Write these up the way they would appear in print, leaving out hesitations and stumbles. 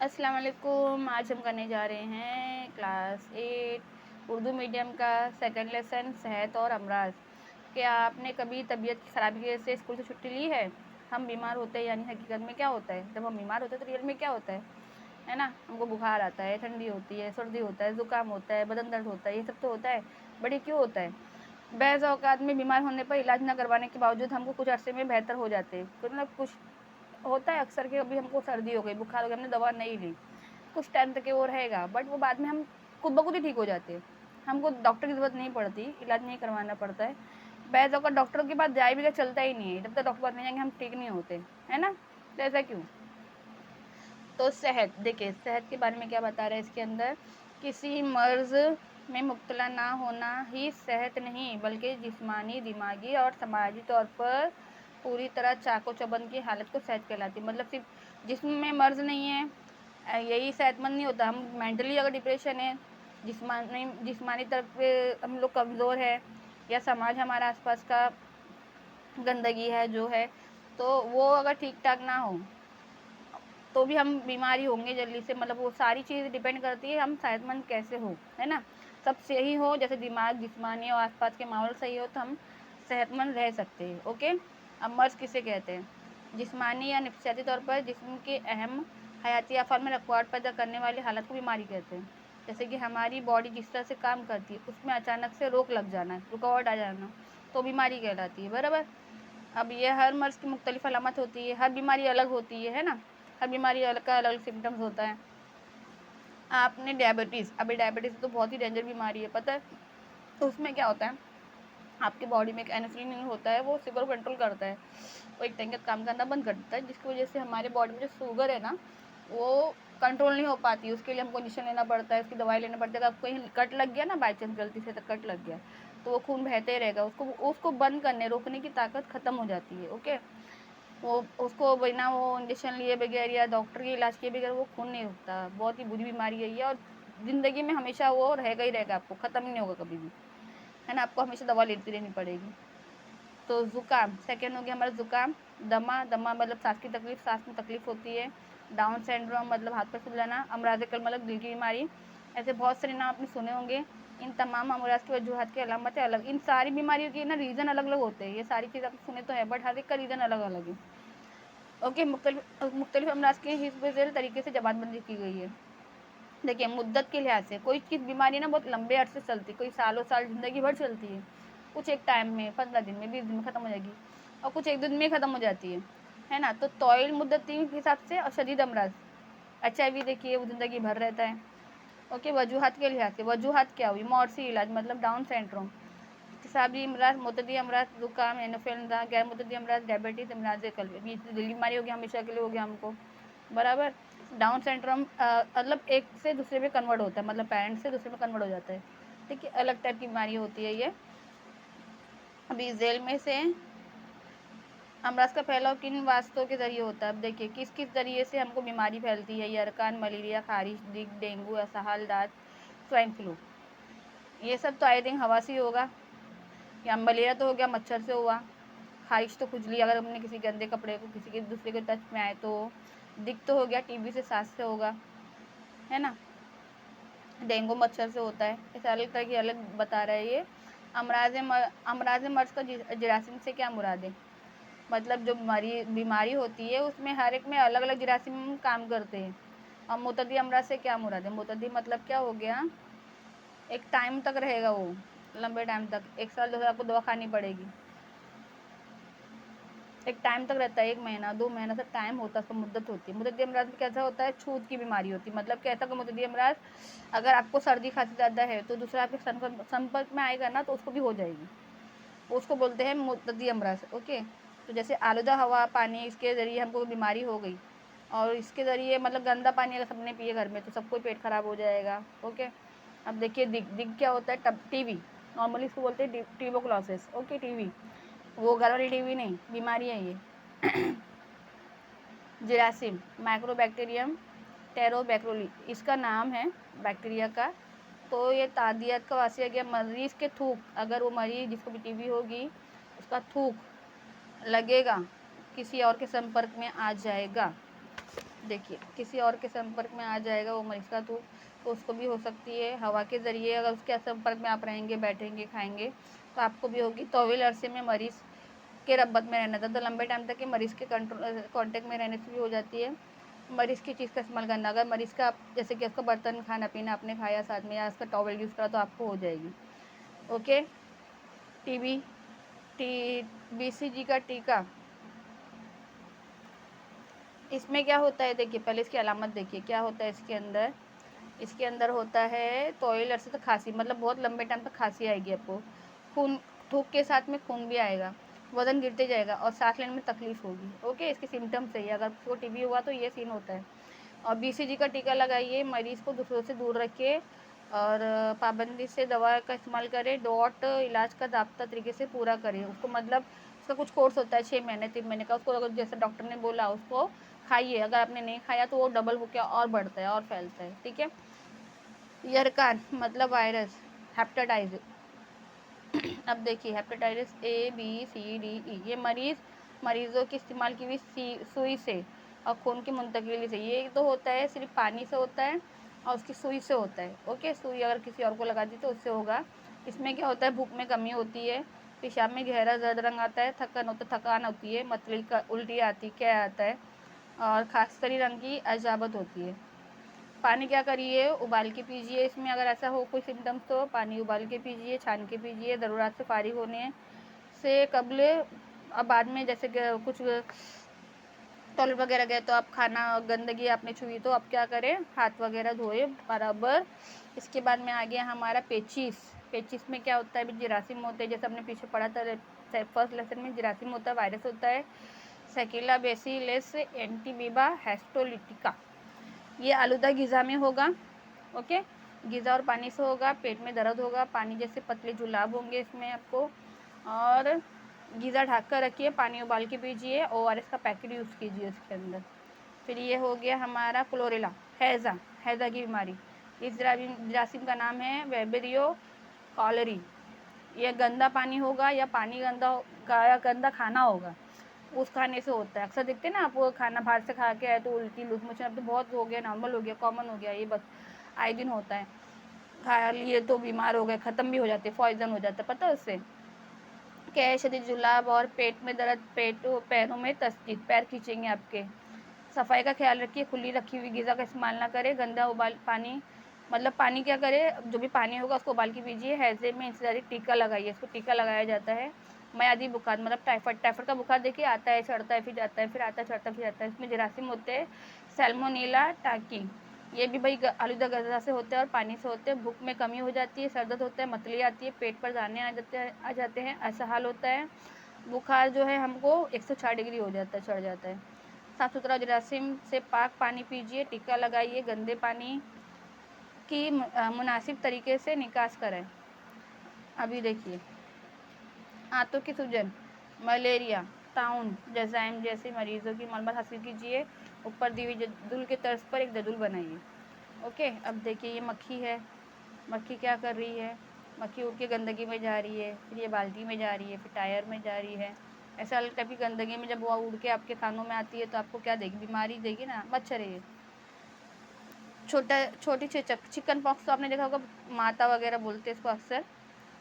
अस्सलाम वालेकुम। आज हम करने जा रहे हैं क्लास 8 उर्दू मीडियम का सेकंड लेसन सेहत और अमराज। क्या आपने कभी तबीयत की ख़राबी की वजह से स्कूल से छुट्टी ली है? हम बीमार होते हैं, यानी हकीकत में क्या होता है जब हम बीमार होते हैं तो रियल में क्या होता है ना? हमको बुखार आता है, ठंडी होती है, सर्दी होता है, ज़ुकाम होता है, बदन दर्द होता है, ये सब तो होता है। बट ये क्यों होता है? बाज़ औक़ात में बीमार होने पर इलाज न करवाने के बावजूद हमको कुछ अरसे में बेहतर हो जाते हैं। मतलब कुछ होता है अक्सर कि अभी हमको सर्दी हो गई, बुखार हो गया, हमने दवा नहीं ली, कुछ टाइम तक वो रहेगा, बट वो बाद में हम खुद ब खुद ही ठीक हो जाते हैं। हमको डॉक्टर की ज़रूरत नहीं पड़ती, इलाज नहीं करवाना पड़ता है। बैज़ अगर डॉक्टर के पास जाए भी तो चलता ही नहीं है, जब तक डॉक्टर के पास नहीं जाएंगे हम ठीक नहीं होते, है ना? तो ऐसा क्यों? तो सेहत, देखिए सेहत के बारे में क्या बता रहे हैं इसके अंदर, किसी मर्ज़ में मुब्तला ना होना ही सेहत नहीं, बल्कि जिस्मानी, दिमागी और समाजी तौर पर पूरी तरह चाको चौबंद की हालत को सेहत कहलाती है। मतलब सिर्फ जिस्म में मर्ज़ नहीं है, यही सेहतमंद नहीं होता। हम मेंटली अगर डिप्रेशन है, जिस्मानी तरफ पे हम लोग कमज़ोर है, या समाज हमारा आसपास का गंदगी है जो है, तो वो अगर ठीक ठाक ना हो तो भी हम बीमार ही होंगे जल्दी से। मतलब वो सारी चीज़ डिपेंड करती है हम सेहतमंद कैसे हो, है ना? सब सही हो, जैसे दिमाग, जिस्मानी और आसपास के माहौल सही हो, तो हम सेहतमंद रह सकते हैं। ओके, अब मर्ज़ किसे कहते हैं? जिस्मानी या नफसियाती तौर पर जिस्म के अहम हयाती अफ़ाल में रुकावट पैदा करने वाली हालत को बीमारी कहते हैं। जैसे कि हमारी बॉडी जिस तरह से काम करती है उसमें अचानक से रोक लग जाना, रुकावट आ जाना, तो बीमारी कहलाती है, बराबर। अब ये हर मर्ज़ की मुख्तलिफ अलामत होती है, हर बीमारी अलग होती है ना? हर बीमारी अलग का अलग सिम्टम्स होता है। आपने डायबिटीज़, अभी डायबिटीज़ तो बहुत ही डेंजर बीमारी है, पता है? तो उसमें क्या होता है, आपकी बॉडी में एक इंसुलिन होता है, वो शुगर को कंट्रोल करता है, वो एक टाइम के काम करना बंद कर देता है, जिसकी वजह से हमारे बॉडी में जो शुगर है ना, वो कंट्रोल नहीं हो पाती। उसके लिए हमको इंजेक्शन लेना पड़ता है, उसकी दवाई लेना पड़ता है। अगर कहीं कट लग गया ना, बाई चांस गलती से तो कट लग गया, तो वो खून बहते ही रहेगा, उसको उसको बंद करने रोकने की ताकत ख़त्म हो जाती है। ओके, वो उसको बिना वो इंजेक्शन लिए बगैर या डॉक्टर के इलाज किए बगैर वो खून नहीं रुकता। बहुत ही बुरी बीमारी है ये, और ज़िंदगी में हमेशा वो रहेगा ही रहेगा, आपको ख़त्म ही नहीं होगा कभी भी, है ना? आपको हमेशा दवा लेती रहनी पड़ेगी। तो ज़ुकाम, सेकेंड हो गया हमारा ज़ुकाम। दमा मतलब सांस की तकलीफ़, सांस में तकलीफ़ होती है। डाउन सिंड्रोम मतलब हाथ पैर फूल जाना। अमराज़ क़ल्ब मतलब दिल की बीमारी। ऐसे बहुत सारे नाम आपने सुने होंगे। इन तमाम अमराज़ की वजूहात की अलामतें अलग, इन सारी बीमारियों के ना रीज़न अलग अलग होते हैं। ये सारी चीज़ आपने सुने तो है, बट हर एक का रीज़न अलग अलग है। ओके, मुख्तलिफ अमराज़ की हिस्ब ज़ेल तरीके से जमातबंदी की गई है। देखिए, मुद्दत के लिहाज से कोई चीज़ बीमारी ना बहुत लंबे अरसे चलती है, कोई सालों साल ज़िंदगी भर चलती है। कुछ एक टाइम में 15 दिन में, 20 दिन में ख़त्म हो जाएगी, और कुछ एक दिन में ख़त्म हो जाती है ना? तो तौइल मुद्दती के हिसाब से और शदीद अमराज़, HIV देखिए वो ज़िंदगी भर रहता है। ओके, वजूहात के लिहाज से, वजूहात क्या हुई? मौरसी इलाज मतलब डाउन सिंड्रोम, इक्तिसाबी अमराज़, मुतअद्दी अमराज़, ज़ुकाम, इन्फ्लुएंज़ा, गैर मुतअद्दी अमराज़, डायबिटीज़, अमराज़ क़ल्ब, ये दिल की बीमारी हो गया, हमेशा के लिए हो गया हमको, बराबर। डाउन सिंड्रोम मतलब एक से दूसरे में कन्वर्ट होता है, मतलब पेरेंट से दूसरे में कन्वर्ट हो जाता है। ठीक है, अलग टाइप की बीमारी होती है ये। अभी झेल में से अमराज़ का फैलाव किन वास्तों के ज़रिए होता है? अब देखिए किस किस ज़रिए से हमको बीमारी फैलती है। यरकान, मलेरिया, खारिश, डेंगू, असहल, दाँत, स्वाइन फ्लू, ये सब तो आई थिंक हवा से ही होगा, या मलेरिया तो हो गया, मच्छर से हुआ। खारिश तो खुजली, अगर हमने किसी गंदे कपड़े को किसी के दूसरे के टच में आए तो। दिक तो हो गया, टीबी से, सांस से होगा, है ना? डेंगू मच्छर से होता है। इस अलग तरह की अलग बता रहा है ये। अमराज़ मर्ज़ का जरासीम से क्या मुराद है? मतलब जो बीमारी होती है उसमें हर एक में अलग अलग जरासीम काम करते हैं। और मुतअद्दी अमराज़ से क्या मुराद है? मुतअद्दी मतलब क्या हो गया, एक टाइम तक रहेगा वो, लंबे टाइम तक, 1 साल 2 साल आपको दवा खानी पड़ेगी। एक टाइम तक रहता है, 1 महीना 2 महीना तक टाइम होता है, उसका मुद्दत होती है। मुतअद्दी अमराज़ में कैसा होता है, छूत की बीमारी होती है। मतलब कैसा का मुतअद्दी अमराज़, अगर आपको सर्दी खांसी ज़्यादा है तो दूसरा आपके संपर्क में आएगा ना, तो उसको भी हो जाएगी, उसको बोलते हैं मुतअद्दी अमराज़। ओके, तो जैसे आलूदा हवा, पानी, इसके ज़रिए हमको बीमारी हो गई, और इसके ज़रिए मतलब गंदा पानी अगर सबने पिए घर में तो सबको पेट ख़राब हो जाएगा। ओके, अब देखिए दिक क्या होता है, टीबी, नॉर्मली इसको बोलते हैं ट्यूबरकुलोसिस। ओके, टीबी, वो घर वाली टीबी नहीं, बीमारी है ये। जरासीम, माइक्रोबैक्टीरियम टेरोबैक्रोली इसका नाम है बैक्टीरिया का। तो ये तादियत का वासी गया, मरीज़ के थूक, अगर वो मरीज़ जिसको भी टीबी होगी उसका थूक लगेगा, किसी और के संपर्क में आ जाएगा, देखिए किसी और के संपर्क में आ जाएगा वो मरीज़ का तो उसको भी हो सकती है। हवा के ज़रिए अगर उसके संपर्क में आप रहेंगे, बैठेंगे, खाएंगे तो आपको भी होगी। तवील अरसे में मरीज़ के रब्बत में रहना था तो लंबे टाइम तक के मरीज़ के कांटेक्ट में रहने से भी हो जाती है। मरीज़ की चीज़ का इस्तेमाल करना, अगर मरीज़ का जैसे कि उसका बर्तन खाना पीना आपने खाया साथ में या उसका टॉवल यूज़ करा तो आपको हो जाएगी। ओके। टीबी BCG का टीका, इसमें क्या होता है देखिए, पहले इसकी अलामत देखिए क्या होता है इसके अंदर होता है तोइल अरसे तक खांसी, मतलब बहुत लंबे टाइम तक खांसी आएगी आपको, खून, थूक के साथ में खून भी आएगा, वजन गिरते जाएगा और सांस लेने में तकलीफ होगी। ओके, इसके सिम्टम्स है, अगर आपको टीबी हुआ तो ये सीन होता है। और BCG का टीका लगाइए, मरीज़ को दूसरों से दूर रखिए और पाबंदी से दवा का इस्तेमाल करें। डॉट इलाज का ज़ाब्ता तरीके से पूरा करें उसको, मतलब उसका कुछ कोर्स होता है 6 महीने 3 महीने का, उसको अगर जैसे डॉक्टर ने बोला उसको खाइए, अगर आपने नहीं खाया तो वो डबल होकर और बढ़ता है और फैलता है। ठीक है। यरकान मतलब वायरस, हेपेटाइटिस। अब देखिए hepatitis A B C D E, ये मरीज़ों की इस्तेमाल की हुई सुई से और खून की मुंतकिली से, ये तो होता है सिर्फ पानी से होता है और उसकी सुई से होता है। ओके, सुई अगर किसी और को लगा दी तो उससे होगा। इसमें क्या होता है, भूख में कमी होती है, पेशाब में गहरा जर्द रंग आता है, थकान होती है, मतली का उल्टी आती, क्या आता है और खासतरी रंग की अजाबत होती है। पानी क्या करिए, उबाल के पीजिए। इसमें अगर ऐसा हो कोई सिम्टम्स तो पानी उबाल के पीजिए, छान के पीजिए। ज़रूरत से फारिग होने से कबल, अब बाद में जैसे कि कुछ टॉयलेट वगैरह गए तो आप खाना गंदगी आपने छुई तो आप क्या करें, हाथ वगैरह धोए बराबर। इसके बाद में आ गया हमारा पेचिस में क्या होता है, जरासीम होते हैं, जैसे हमने पीछे पढ़ा था फर्स्ट लेसन में, जरासीम होता है, वायरस होता है। सेकिला बेसिलस एंटीमीबा हेस्टोलिटिका, ये आलूदा ग़िज़ा में होगा। ओके, ग़िज़ा और पानी से होगा, पेट में दर्द होगा, पानी जैसे पतले जुलाब होंगे इसमें आपको, और ग़िज़ा ढक कर रखिए, पानी उबाल के पीजिए, ORS का पैकेट यूज़ कीजिए उसके अंदर। फिर ये हो गया हमारा क्लोरेला, हैज़ा की बीमारी, इस जरासीम का नाम है वेबरियो कॉलरी। यह गंदा पानी होगा या पानी गंदा खाना होगा, उस खाने से होता है। अक्सर देखते हैं ना आप, वो खाना बाहर से खा के आए तो उल्टी लूज मोशन, अब तो बहुत हो गया, नॉर्मल हो गया, कॉमन हो गया, ये बस आए दिन होता है। खा लिए तो बीमार हो गए, ख़त्म भी हो जाते, पॉइजन हो जाता है, पता है उससे क्या है, शदीद जुलाब और पेट में दर्द, पैरों में तस्दीद, पैर खींचेंगे आपके। सफाई का ख्याल रखिए, खुली रखी हुई ग़िज़ा का इस्तेमाल ना करें। गंदा उबाल पानी, मतलब पानी क्या करें, जो भी पानी होगा उसको उबाल के पीजिए। हैज़े में इंसदारी टीका लगाइए, इसको टीका लगाया जाता है। मयादी बुखार मतलब टाइफाइड का बुखार देखिए, आता है चढ़ता है फिर जाता है, फिर आता है चढ़ता है फिर जाता है। इसमें जरासीम होते हैं, सैल्मोनेला टाइकी, ये भी भाई आलूदा ग़िज़ा से होते हैं और पानी से होते हैं। भूख में कमी हो जाती है, सर दर्द होता है, मतली आती है, पेट पर दाने आ जाते हैं, ऐसा हाल होता है। बुखार जो है हमको 104 डिग्री हो जाता है, चढ़ जाता है। साफ़ सुथरा जरासीम से पाक पानी पीजिए, टीका लगाइए, गंदे पानी की मुनासिब तरीके से निकास करें। अभी देखिए आंतों की सूजन, मलेरिया, ताउन, जज़ाइम जैसे मरीज़ों की मालूमात हासिल कीजिए। ऊपर दी हुई जदुल के तर्ज पर एक जदुल बनाइए। ओके, अब देखिए ये मक्खी है, मक्खी क्या कर रही है, मक्खी उड़ के गंदगी में जा रही है, फिर ये बाल्टी में जा रही है, फिर टायर में जा रही है। ऐसा अलग टाइप की गंदगी में जब वो उड़ के आपके खानों में आती है तो आपको क्या देगी, बीमारी देगी ना, मच्छर है ये। छोटी चिकन पॉक्स तो आपने देखा होगा, माता वगैरह बोलते हैं इसको अक्सर।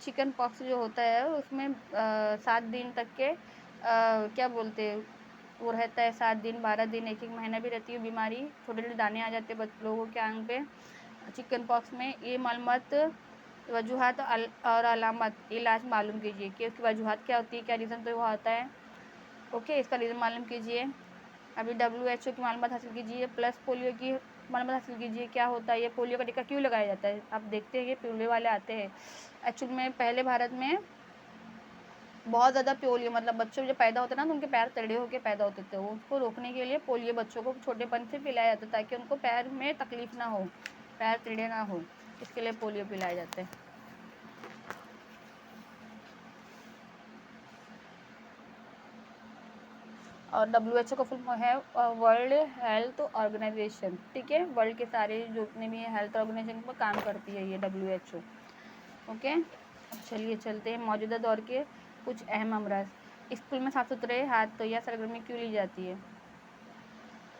चिकन पॉक्स जो होता है उसमें 7 दिन तक के क्या बोलते हैं, वो रहता है 7 दिन 12 दिन 1 महीना भी रहती है बीमारी, छोटे छोटे दाने आ जाते हैं लोगों के आंग पे चिकन पॉक्स में। ये मालूमात, वजूहात और अलामत, इलाज मालूम कीजिए कि उसकी वजूहात क्या होती है, क्या रीज़न तो वो आता है। ओके, इसका रीज़न मालूम कीजिए। अभी WHO की मालूमात हासिल कीजिए, प्लस पोलियो की मालूमात हासिल कीजिए, क्या होता है ये, पोलियो का टीका क्यों लगाया जाता है। आप देखते हैं ये पिवले वाले आते हैं, एक्चुअल में पहले भारत में बहुत ज़्यादा पोलियो, मतलब बच्चों जब पैदा होते ना तो उनके पैर टेढ़े होकर पैदा होते थे, उसको रोकने के लिए पोलियो बच्चों को छोटेपन से पिलाया जाता है ताकि उनको पैर में तकलीफ़ ना हो, पैर टेढ़े ना हो, इसके लिए पोलियो पिलाया जाता है। और WHO का फुल फॉर्म है वर्ल्ड हेल्थ ऑर्गेनाइजेशन। ठीक है, वर्ल्ड के सारे जितने भी हेल्थ ऑर्गेनाइजेशन पर काम करती है ये WHO। ओके, चलिए चलते हैं मौजूदा दौर के कुछ अहम अमराज। स्कूल में साफ सुथरे हाथ तो या सरगर्मी क्यों ली जाती है।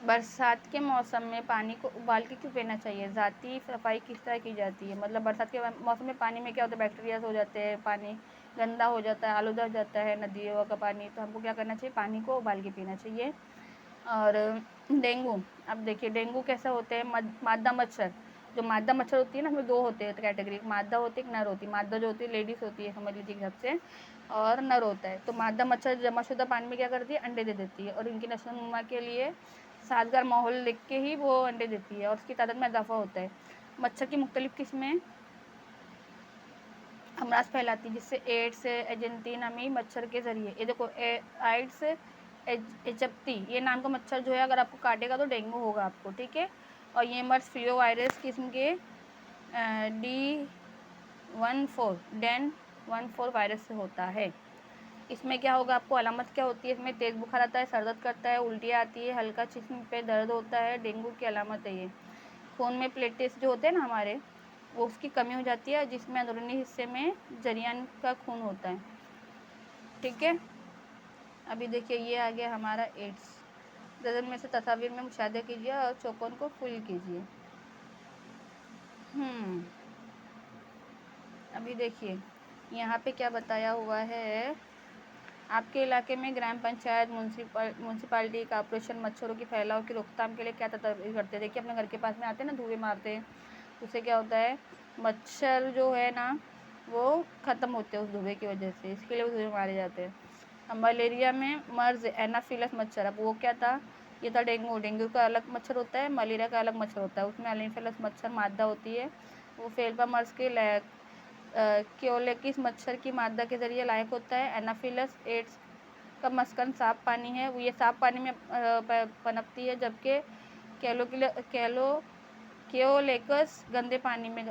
बरसात के मौसम में पानी को उबाल के क्यों पीना चाहिए? ज़ाती सफाई किस तरह की जाती है? मतलब बरसात के मौसम में पानी में क्या होता है, बैक्टीरिया हो जाते हैं, पानी गंदा हो जाता है, आलूदा हो जाता है नदियों का पानी, तो हमको क्या करना चाहिए? पानी को उबाल के पीना चाहिए। और डेंगू, अब देखिए डेंगू कैसा होते हैं? मादा मच्छर, जो मादा मच्छर होती है ना, उसमें दो होते हैं कैटेगरी, मादा होती है, एक नर होती है। मादा जो होती है लेडीज़ होती है समझ लीजिए हिसाब से, और नर होता है। तो मादा मच्छर जमाशुदा पानी में क्या करती है? अंडे दे देती है, और इनकी नस्ल नुमा के लिए साजगार माहौल देख के ही वो अंडे देती है और उसकी तादाद में इजाफा होता है। मच्छर की मुख्तलिफ किस्में अमराज फैलाती है, जिससे एड्स, एजेंटिनामी मच्छर के जरिए, ये देखो आइड्स एजप्ती, ये नाम का मच्छर जो है अगर आपको काटेगा तो डेंगू होगा आपको, ठीक है। और ये मर्स फ्लू वायरस किस्म के D14 वायरस से होता है। इसमें क्या होगा? आपको अलामत क्या होती है? इसमें तेज़ बुखार आता है, सर दर्द करता है, उल्टियाँ आती है, हल्का जिस्म पे दर्द होता है। डेंगू की अलामत है ये। खून में प्लेटलेट्स जो होते हैं ना हमारे, वो उसकी कमी हो जाती है, जिसमें अंदरूनी हिस्से में जरियान का खून होता है, ठीक है। अभी देखिए ये आ गया हमारा एड्स। दर्जन में से तस्वीर में मुशाहिदा कीजिए और चौकोन को फुल कीजिए। अभी देखिए यहाँ पे क्या बताया हुआ है। आपके इलाके में ग्राम पंचायत, म्यूनसिपालिटी, कॉर्पोरेशन मच्छरों की फैलाव की रोकथाम के लिए क्या तदबीर करते हैं? देखिए अपने घर के पास में आते हैं ना, धुएं मारते हैं, उससे क्या होता है? मच्छर जो है ना वो ख़त्म होते हैं उस धुएं की वजह से, इसके लिए वो धुएं मारे जाते हैं। अब मलेरिया में मर्ज एनाफिलस मच्छर, अब वो क्या था? ये था डेंगू। डेंगू का अलग मच्छर होता है, मलेरिया का अलग मच्छर होता है। उसमें एनाफिलस मच्छर मादा होती है, वो फेल्पा मर्ज के क्योलेकिस मच्छर की मादा के जरिए लायक होता है। एनाफिलस एड्स का मस्कन साफ पानी है, वो ये साफ पानी में पनपती है, जबकि क्योलेकस गंदे पानी में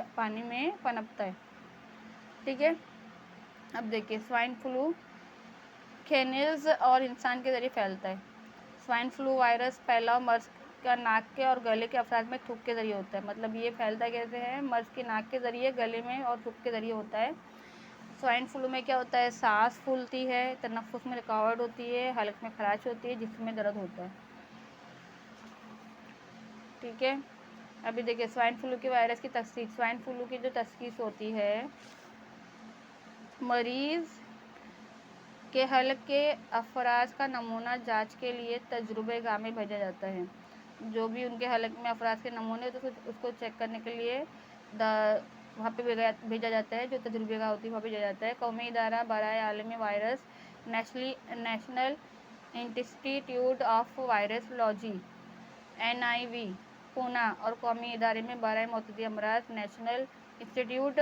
पनपता है, ठीक है। अब देखिए स्वाइन फ्लू खेनिल्स और इंसान के जरिए फैलता है। स्वाइन फ्लू वायरस फैलाव मर्स का नाक के और गले के अफराज में थूक के जरिए होता है। मतलब ये फैलता कैसे है? मर्स की नाक के जरिए, गले में और थूक के जरिए होता है। स्वाइन फ्लू में क्या होता है? सांस फूलती है, तनफ्फुस में रुकावट होती है, हलक में खराश होती है, जिस्म में दर्द होता है, ठीक है। अभी देखिए स्वाइन फ्लू के वायरस की तशख़ीस। स्वाइन फ्लू की जो तशख़ीस होती है, मरीज़ के हलक के अफराज का नमूना जांच के लिए तजुर्बेगाह में भेजा जाता है। जो भी उनके हलक में अफराज के नमूने तो उसको चेक करने के लिए वहाँ पे भेजा जाता है, जो तजुर्बेगाह होती है वहाँ भेजा जाता है। कौमी इदारा बराए आलमी virus national institute of virology NIV Poona और कौमी इदारे में बराए मौतदी अमराज national institute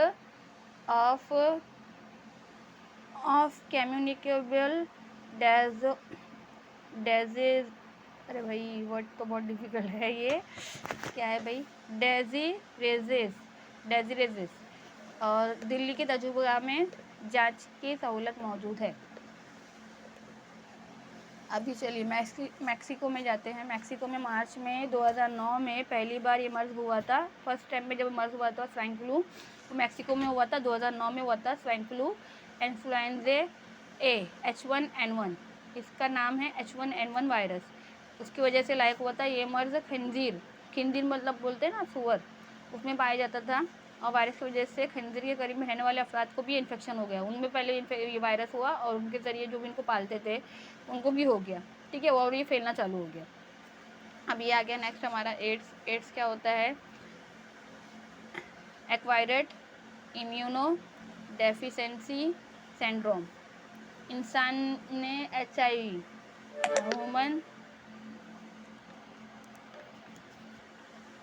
of communicable diseases, अरे भाई वर्ड तो बहुत डिफिकल्ट है ये, क्या है भाई? डेजीरेजेस और दिल्ली के तजुर्बा में जांच की सहूलत मौजूद है। अभी चलिए मैक्सिको में जाते हैं। मैक्सिको में मार्च में 2009 में पहली बार ये मर्ज हुआ था। फर्स्ट टाइम में जब मर्ज हुआ था स्वाइन फ्लू, तो मैक्सिको में हुआ था, 2009 में हुआ था स्वाइन फ्लू इन्फ्लुएंजा ए H1N1, इसका नाम है H1N1 वायरस। उसकी वजह से लायक हुआ था ये मर्ज खिंजीर मतलब बोलते हैं ना सुअर, उसमें पाया जाता था। और वायरस की वजह से खंजीर के करीब में रहने वाले अफराद को भी इन्फेक्शन हो गया। उनमें पहले ये वायरस हुआ और उनके ज़रिए जो भी इनको पालते थे उनको भी हो गया, ठीक है, और ये फैलना चालू हो गया। अब ये आ गया नेक्स्ट हमारा एड्स क्या होता है? Acquired immuno deficiency syndrome. इंसान ने HIV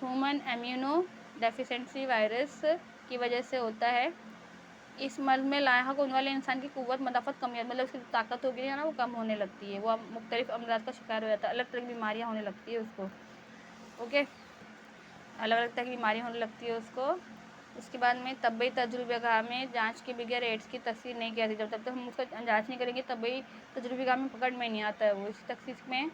human immuno deficiency virus की वजह से होता है। इस मर्ज में लायक होने वाले इंसान की कुव्वत मदाफ़त कमी, मतलब उसकी ताकत होगी है ना वो कम होने लगती है, वो मुख्तलिफ अमराज का शिकार हो जाता है, अलग तरह की बीमारियाँ होने लगती है उसको, ओके, अलग अलग तरह की बीमारी होने लगती है उसको। उसके बाद में तबई तजुर्बेगाह में जांच के बगैर एड्स की तस्दीक नहीं की जाती। जब तक हम उसका जांच नहीं करेंगे तबई तजुर्बेगाह में पकड़ में नहीं आता है वो। इस तस्दीक में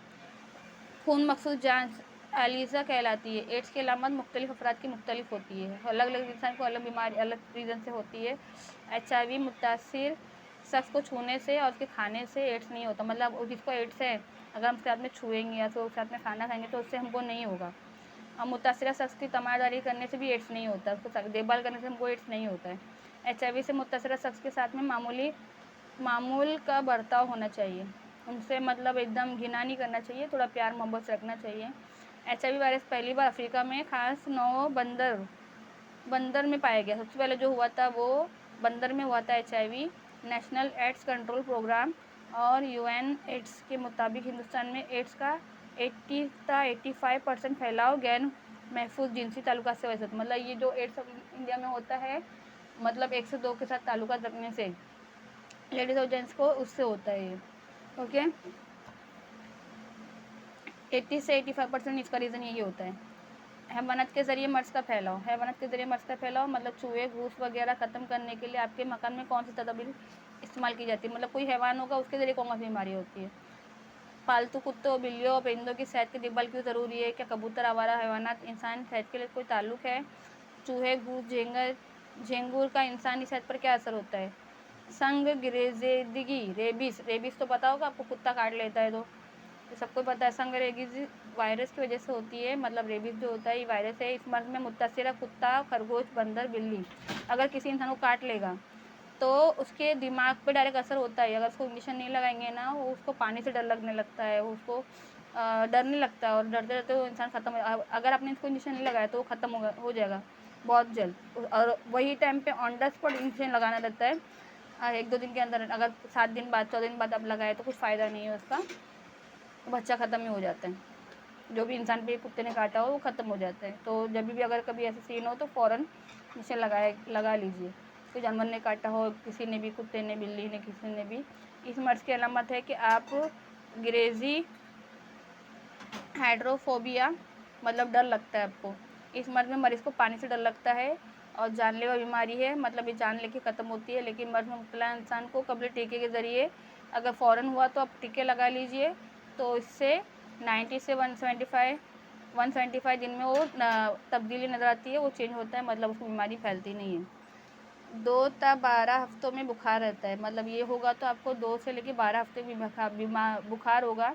खून मखसूस जांच एलिसा कहलाती है। एड्स की अलामत मुख्तलिफ अफराद की मुख्तलिफ होती है, अलग अलग इंसान को अलग बीमारी अलग रीज़न से होती है। HIV मुतासिर शख्स को छूने से और उसके खाने से एड्स नहीं होता। मतलब जिसको एड्स है, अगर हम उसके साथ में छुएंगे या तो उसके साथ में खाना खाएंगे तो उससे हमको नहीं होगा। और मुतासिरा शख्स की तमाशादारी करने से भी एड्स नहीं होता, उसको देखभाल करने से हमको एड्स नहीं होता है। HIV से मुतासिरा शख्स के साथ में मामूल का बर्ताव होना चाहिए, उनसे मतलब एकदम घिना नहीं करना चाहिए, थोड़ा प्यार मोहब्बत से रखना चाहिए। HIV वायरस पहली बार अफ्रीका में खास 9 बंदर में पाया गया। सबसे पहले जो हुआ था वो बंदर में हुआ था HIV। National AIDS control program और UN एड्स के मुताबिक हिंदुस्तान में एड्स का 85% फैलाव गैर महफूज जिनसी ताल्लुकात से वजह से। मतलब ये जो एड्स इंडिया में होता है, मतलब 1 से 2 के साथ ताल्लुकात रखने से, लेडीज़ और जेंट्स को, उससे होता है ये। ओके, 80 से 85% इसका रीज़न यही होता है। हैवानात के ज़रिए मर्ज़ का फैलाव मतलब चूहे घूस वगैरह ख़त्म करने के लिए आपके मकान में कौन सी तदबीर इस्तेमाल की जाती है। मतलब कोई हैवान होगा उसके ज़रिए कौन सी बीमारी होती है। पालतू कुत्तों, बिल्लियों और परिंदों की सेहत की देखभाल क्यों ज़रूरी है। क्या कबूतर, आवारा हैवानात इंसान सेहत के लिए कोई ताल्लुक़ है। चूहे घूस झींगुर का इंसानी सेहत पर क्या असर होता है। संगरेज़ेदगी, रेबीज़ तो पता होगा आपको, कुत्ता काट लेता है तो सबको पता है। संगरेज़ी वायरस की वजह से होती है। मतलब रेबीज़ जो होता है ये वायरस है। इस मर्ज़ में मुतासिरा कुत्ता, खरगोश, बंदर, बिल्ली अगर किसी इंसान को काट लेगा तो उसके दिमाग पे डायरेक्ट असर होता है। अगर उसको इंजेक्शन नहीं लगाएंगे ना, वो उसको पानी से डर लगने लगता है, उसको डरने लगता है और डरते डरते वो इंसान ख़त्म हो। अगर आपने इसको इंजेक्शन नहीं लगाया तो वो ख़त्म हो जाएगा बहुत जल्द। और वही टाइम पे ऑन द स्पॉट इंजेक्शन लगाना रहता है 1-2 दिन के अंदर। अगर 7 दिन बाद 14 दिन बाद आप लगाए तो कुछ फ़ायदा नहीं है उसका, बच्चा ख़त्म ही हो जाता है। जो भी इंसान पे कुत्ते ने काटा हो वो ख़त्म हो जाता है। तो जब भी अगर कभी ऐसा सीन हो तो फ़ौरन इंजेक्शन लगा लीजिए। कोई जानवर ने काटा हो, किसी ने भी, कुत्ते ने, बिल्ली ने, किसी ने भी। इस मर्ज़ की अलामत है कि आप गिरेज़ी हाइड्रोफोबिया, मतलब डर लगता है आपको। इस मर्ज़ में मरीज़ को पानी से डर लगता है और जानलेवा बीमारी है। मतलब ये जान लेके ख़त्म होती है। लेकिन मर्ज़ में मुब्तला इंसान को कब्ल टीके के ज़रिए अगर फ़ौरन हुआ तो आप टीके लगा लीजिए। तो इससे 90 से 175 दिन में वो तब्दीली नज़र आती है, वो चेंज होता है। मतलब उसको बीमारी फैलती नहीं है। 2 से 12 हफ्तों में बुखार रहता है। मतलब ये होगा तो आपको 2 से लेकर 12 हफ्ते में बुखार होगा।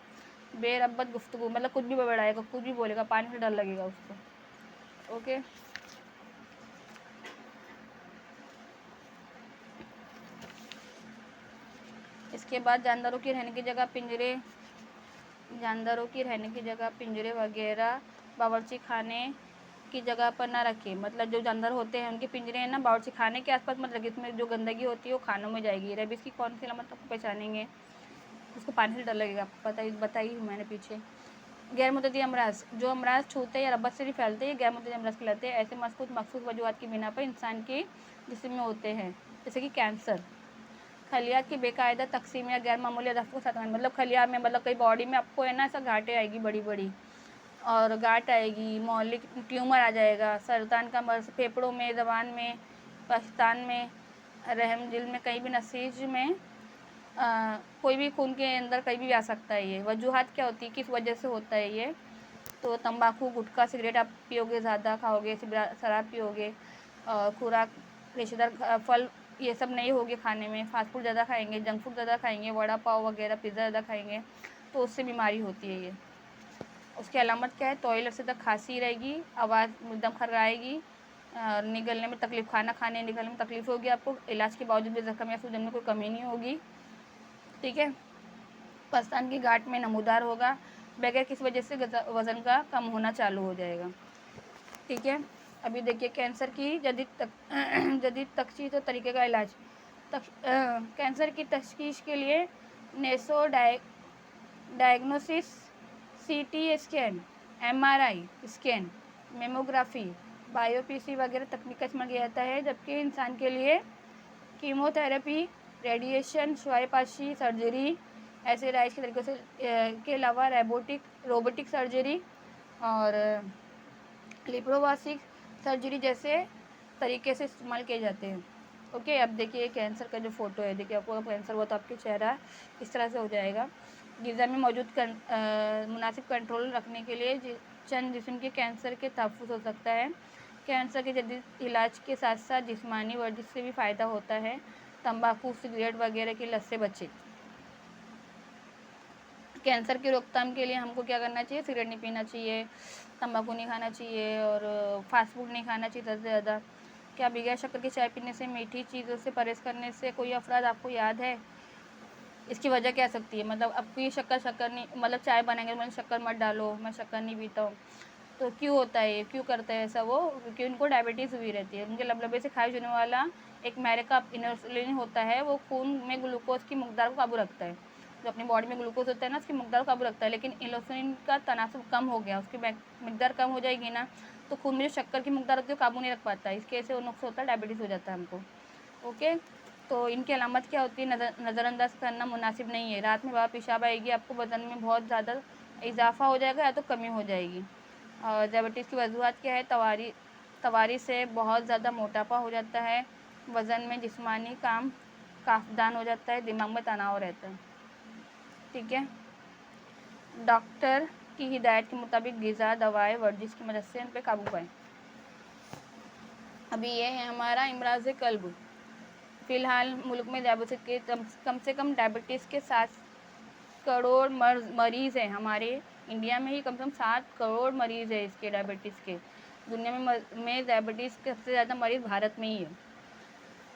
बेरब्बत गुफ्तगू, मतलब कुछ भी बड़बड़ाएगा, कुछ भी बोलेगा, पानी से डर लगेगा उसको। ओके, इसके बाद जानदारों की रहने की जगह पिंजरे वगैरह बावर्ची खाने की जगह पर ना रखें। मतलब जो जानवर होते हैं उनके पिंजरे हैं ना, बावर्ची खाने के आसपास मत रखें। इसमें जो गंदगी होती है वो खानों में जाएगी। रेबीज़ की कौन सी अलामत आपको पहचानेंगे। उसको पानी से डर लगेगा, आपको बताई मैंने पीछे। गैर मुतअद्दी अमराज, जो अमराज छूते या रब्बत से भी फैलते हैं, गैर मुतअद्दी अमराज कहलाते हैं। ऐसे मखसूस वजूहात की बिना पर इंसान के जिस्म में होते हैं, जैसे कि कैंसर। खलियात की बेकायदा तकसीम या गैर मामूली रफ़्त को सतह, मतलब खलिया में, मतलब कई बॉडी में आपको है ना ऐसा घाटे आएगी, बड़ी बड़ी और गांठ आएगी, मौलिक ट्यूमर आ जाएगा, सरतान का मर्ज़, फेफड़ों में, ज़बान में, पाकिस्तान में, रहम, दिल में, कहीं भी नसीज में, कोई भी खून के अंदर कहीं भी आ सकता है। ये वजूहात क्या होती है, किस वजह से होता है ये। तो तंबाकू, गुटखा, सिगरेट आप पियोगे, ज़्यादा खाओगे, शराब पियोगे, खुराक, रेशेदार फल, ये सब नहीं होगे खाने में, फास्ट फूड ज़्यादा खाएंगे, जंक फूड ज़्यादा खाएंगे, वड़ा पाव वगैरह, पिज़्ज़ा ज़्यादा खाएंगे, तो उससे बीमारी होती है ये। उसकी अलामत क्या है, तवील अरसे तक खांसी रहेगी, आवाज़ एकदम खर्राएगी, निगलने में तकलीफ़, खाना खाने निगलने में तकलीफ़ होगी आपको। इलाज के बावजूद भी ज़ख्म या सूजन में कोई कमी नहीं होगी। ठीक है। पस्तान की गांठ में नमूदार होगा, बगैर किस वजह से वज़न का कम होना चालू हो जाएगा। ठीक है। अभी देखिए कैंसर की जदीद तशख़ीस और तरीक़े का इलाज। कैंसर की तशख़ीस के लिए NESO diagnosis, CT scan, MRI scan, mammography, biopsy वगैरह तकनीक का इस्तेमाल किया जाता है। जबकि इंसान के लिए कीमोथेरेपी, रेडिएशन, श्वायपाशी सर्जरी, ऐसे इलाज के तरीक़ों से के अलावा रोबोटिक सर्जरी और लिप्रोवासिक सर्जरी जैसे तरीके से इस्तेमाल किए जाते हैं। ओके, अब देखिए कैंसर का जो फ़ोटो है, देखिए आपको कैंसर हुआ तो आपके चेहरा इस तरह से हो जाएगा। ग़िज़ा में मौजूद मुनासिब कंट्रोल रखने के लिए चंद जिस्म के कैंसर के तहफ़्फ़ुज़ हो सकता है। कैंसर के जदीद इलाज के साथ साथ जिस्मानी वर्जिश से भी फ़ायदा होता है। तंबाकू, सिगरेट वगैरह की लत से बचें। कैंसर की रोकथाम के लिए हमको क्या करना चाहिए? सिगरेट नहीं पीना चाहिए, तंबाकू नहीं खाना चाहिए और फास्ट फूड नहीं खाना चाहिए ज़्यादा से ज़्यादा। क्या बगैर शक्कर की चाय पीने से, मीठी चीज़ों से परहेज़ करने से कोई अफराद आपको याद है? इसकी वजह क्या सकती है? मतलब आपकी शक्कर नहीं, मतलब चाय बनाएंगे तो मतलब शक्कर मत डालो, मैं शक्कर नहीं पीता हूँ। तो क्यों होता है ये? क्यों करते हैं ऐसा वो? क्योंकि उनको डायबिटीज़ हुई रहती है। उनके लबलबे से खाए जाने वाला एक मैरेका इंसुलिन होता है, वो खून में ग्लूकोज की मकदार को काबू रखता है। जो अपनी बॉडी में ग्लूकोज होता है ना, उसकी मकदार को काबू रखता है। लेकिन इंसुलिन का तनासब कम हो गया, उसकी मकदार कम हो जाएगी ना, तो खून में जो शक्कर की मकदार होती है वो काबू नहीं रख पाता है। इसकी वजह से वो नुकसान होता है, डायबिटीज़ हो जाता है हमको। ओके, तो इनकी अलामत क्या होती है? नज़रअंदाज करना मुनासिब नहीं है। रात में बाहर पेशाब आएगी, आपको वज़न में बहुत ज़्यादा इजाफा हो जाएगा या तो कमी हो जाएगी। और डायबिटीज़ की वजूहत क्या है? तवारी से बहुत ज़्यादा मोटापा हो जाता है, वज़न में जिस्मानी काम काफदान हो जाता है, दिमाग में तनाव रहता है। ठीक है, डॉक्टर की हिदायत के मुताबिक ग़िज़ा, दवाएं, वर्जिश की मदद से इन पर काबू पाएँ। अभी ये है हमारा इमराज़ क़ल्ब। फ़िलहाल मुल्क में डायबिटीज़ के कम से कम डायबिटीज़ के 7 करोड़ मरीज़ हैं। हमारे इंडिया में ही कम से कम 7 करोड़ मरीज़ है इसके, डायबिटीज़ के। दुनिया में डायबिटीज़ के सबसे ज़्यादा मरीज़ भारत में ही है।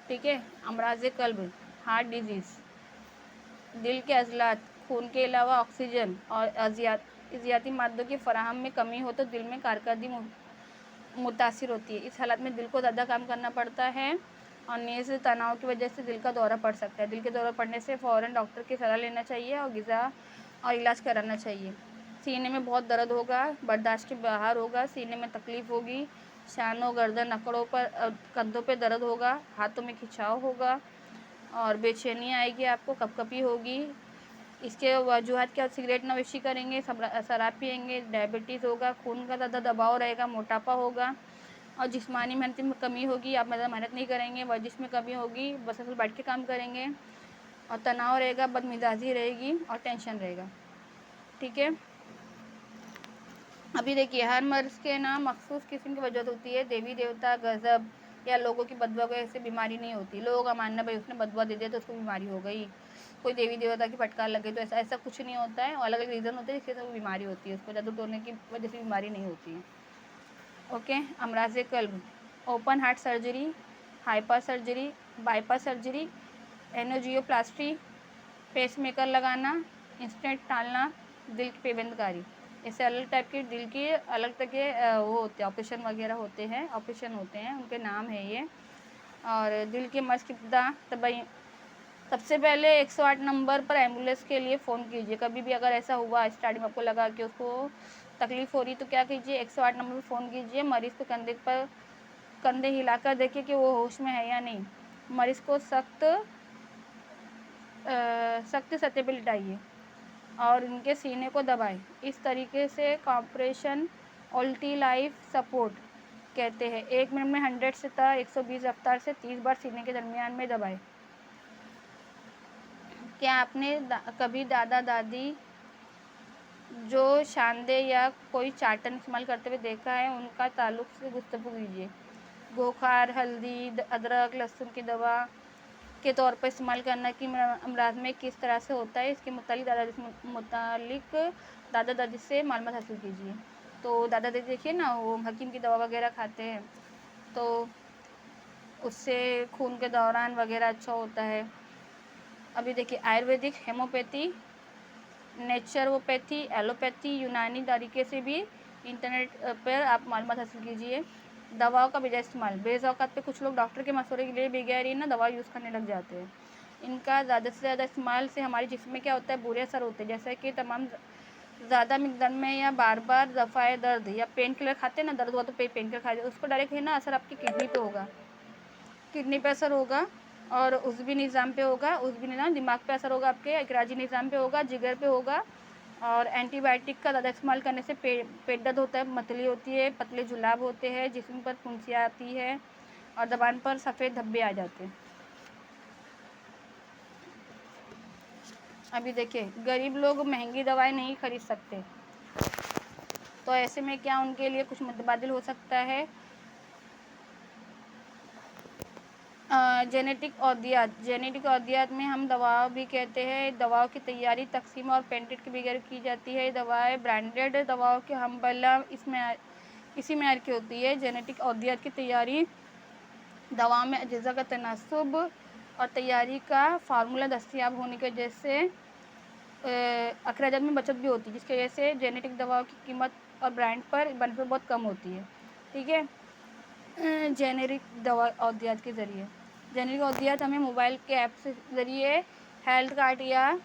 ठीक है, अमराज़ क़ल्ब, हार्ट डिजीज़, दिल के अज़लात, खून के अलावा ऑक्सीजन और अज़ियाती मादों की फ़राहम में कमी हो तो दिल में कारकर्दगी मुतासिर होती है। इस हालत में दिल को ज़्यादा काम करना पड़ता है और नींद से तनाव की वजह से दिल का दौरा पड़ सकता है। दिल के दौरा पड़ने से फ़ौरन डॉक्टर की सलाह लेना चाहिए और ग़िज़ा और इलाज कराना चाहिए। सीने में बहुत दर्द होगा, बर्दाश्त के बाहर होगा, सीने में तकलीफ़ होगी, शानों, गर्दन, अकड़ों पर, कंधों पे दर्द होगा, हाथों में खिंचाव होगा और बेचैनी आएगी, आपको कपकपी होगी। इसके वजूहत क्या? सिगरेट नोशी करेंगे, शराब पिएंगे, डायबिटीज़ होगा, खून का ज़्यादा दबाव रहेगा, मोटापा होगा और जिस्मानी मेहनत में कमी होगी। आप ज़्यादा मेहनत नहीं करेंगे, वर्जिश में कमी होगी, बस सिर्फ बैठ के काम करेंगे और तनाव रहेगा, बदमिजाजी रहेगी और टेंशन रहेगा। ठीक है, अभी देखिए, हर मर्ज़ के ना मखसूस किस्म की वजह होती है। देवी देवता, गज़ब या लोगों की बददुआ को ऐसे बीमारी नहीं होती। लोगों का मानना भाई उसने बददुआ दे दिया तो उसको बीमारी हो गई, कोई देवी देवता की फटकार लगे तो ऐसा कुछ नहीं होता है। अलग अलग रीज़न होते हैं जिससे वो बीमारी होती है, उसको जादू टोने की वजह से बीमारी नहीं होती है। ओके, अमराज़ क़ल्ब, ओपन हार्ट सर्जरी, हाईपास surgery, bypass surgery, angioplasty, pacemaker लगाना, इंस्टेंट टालना, दिल की पेबंदकारी, ऐसे अलग टाइप के दिल के अलग तरह के वो होते हैं, ऑपरेशन वगैरह होते हैं, उनके नाम है ये। और दिल के मर्ज़ की तबाही, सबसे पहले 108 नंबर पर एम्बुलेंस के लिए फ़ोन कीजिए। कभी भी अगर ऐसा हुआ, स्टार्टिंग में आपको लगा कि उसको तकलीफ़ हो रही तो क्या कीजिए? 108 नंबर पर फ़ोन कीजिए। मरीज़ को कंधे हिलाकर देखिए कि वो होश में है या नहीं। मरीज़ को सख्त सतह पर लिटाइए और उनके सीने को दबाएं। इस तरीके से कॉम्प्रेशन उल्टी लाइफ सपोर्ट कहते हैं। 1 मिनट में 100 से 120 रफ्तार से 30 बार सीने के दरमियान में दबाएं। क्या आपने कभी दादा दादी जो शानदेह या कोई चाटन इस्तेमाल करते हुए देखा है? उनका ताल्लुक से गुफ्तगू कीजिए। बुखार, हल्दी, अदरक, लहसुन की दवा के तौर पर इस्तेमाल करना कि अमराज में किस तरह से होता है, इसके मुतालिक दादा दादी से मालूमात हासिल कीजिए। तो दादा दादी देखिए ना, वो हकीम की दवा वगैरह खाते हैं तो उससे खून के दौरान वगैरह अच्छा होता है। अभी देखिए, आयुर्वेदिक, हेमोपैथी, नेचुरोपैथी, एलोपैथी, यूनानी तरीके से भी इंटरनेट पर आप मालूमात हासिल कीजिए। दवाओं का बेजा इस्तेमाल, बेज़ औक़ात पे कुछ लोग डॉक्टर के मशवरे के लिए बगैर ही ना दवा यूज़ करने लग जाते हैं। इनका ज़्यादा से ज़्यादा इस्तेमाल से हमारे जिस्म में क्या होता है? बुरे असर होते हैं, जैसे कि तमाम ज़्यादा मिकदार में या बार बार दफ़ाए दर्द या पेन किलर खाते हैं ना, दर्द हुआ तो पेन किलर खाते हैं, उसको डायरेक्ट है ना असर आपकी किडनी पे होगा, किडनी पे असर होगा और उज़वी निज़ाम पे होगा, उज़वी निज़ाम दिमाग पे असर होगा, आपके इकराजी निज़ाम पे होगा, जिगर पे होगा। और एंटीबायोटिक का ज़्यादा इस्तेमाल करने से पेट दर्द होता है, मतली होती है, पतले जुलाब होते हैं, जिस्म पर फुंसियाँ आती है और ज़बान पर सफ़ेद धब्बे आ जाते हैं। अभी देखिए, गरीब लोग महंगी दवाएं नहीं खरीद सकते, तो ऐसे में क्या उनके लिए कुछ मुतबादिल हो सकता है? जेनेटिक अद्वियात में हम दवाओं भी कहते हैं। दवाओं की तैयारी, तकसीम और पेटेंट के बगैर की जाती है। दवाएं ब्रांडेड दवाओं के हमबला इसी मैार की होती है। जेनेटिक अद्वियात की तैयारी दवाओं में अज्जा का तनासुब और तैयारी का फार्मूला दस्तियाब होने की वजह से अखराजात में बचत भी होती है, जिसकी वजह से जेनेटिक दवाओं की कीमत और ब्रांड पर बेनिफिट बहुत कम होती है। ठीक है। जेनेरिक दवा अद्वियात के ज़रिए जेनेरिक अद्वियात हमें मोबाइल के ऐप से ज़रिए, हेल्थ कार्ड या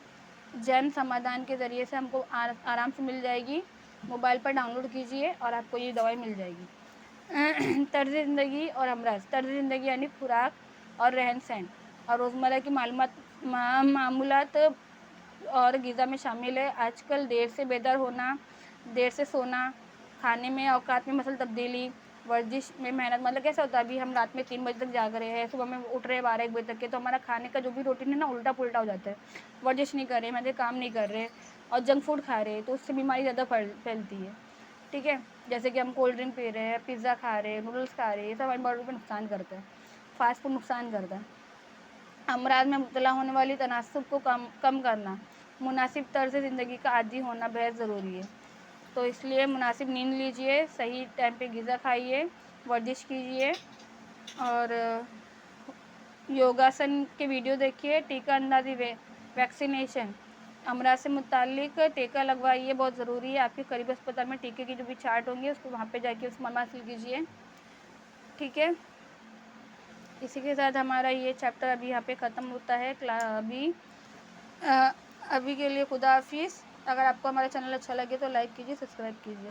जन समाधान के ज़रिए से हमको आराम से मिल जाएगी। मोबाइल पर डाउनलोड कीजिए और आपको ये दवाई मिल जाएगी। तर्ज ज़िंदगी और अमराज। तर्ज ज़िंदगी यानी खुराक और रहन सहन और रोज़मर्रा की मामूलात और ग़िज़ा में शामिल है। आजकल देर से बेदार होना, देर से सोना, खाने में औकात में मसल तब्दीली, वर्जिश में मेहनत। मतलब कैसा होता है, अभी हम रात में 3 बजे तक जाग रहे हैं, सुबह में उठ रहे हैं 12-1 बजे तक के, तो हमारा खाने का जो भी रूटीन है ना उल्टा पुल्टा हो जाता है। वर्जिश नहीं कर रहे, मतलब काम नहीं कर रहे और जंक फूड खा रहे हैं, तो उससे बीमारी ज़्यादा फैलती है। ठीक है, जैसे कि हम कोल्ड ड्रिंक पी रहे हैं, पिज़्ज़ा खा रहे हैं, नूडल्स खा रहे हैं, ये सब हमारी बॉडी पर नुकसान करता है। फास्ट फूड नुकसान करता है। अमराज में मुब्तला होने वाली तनासुब को कम करना, मुनासिब तर्ज ज़िंदगी का आदी होना बेहद ज़रूरी है। तो इसलिए मुनासिब नींद लीजिए, सही टाइम पे ग़िज़ा खाइए, वर्जिश कीजिए और योगासन के वीडियो देखिए। टीका अंदाज़ी वैक्सीनेशन, अमराज से मुतालिक टीका लगवाइए, बहुत ज़रूरी है। आपके करीबी अस्पताल में टीके की जो भी चार्ट होंगे उसको वहाँ पे जाके उसको हासिल कीजिए। ठीक है, इसी के साथ हमारा ये चैप्टर अभी यहाँ पे ख़त्म होता है। अभी के लिए खुदा हाफिज़। अगर आपको हमारा चैनल अच्छा लगे तो लाइक कीजिए, सब्सक्राइब कीजिए।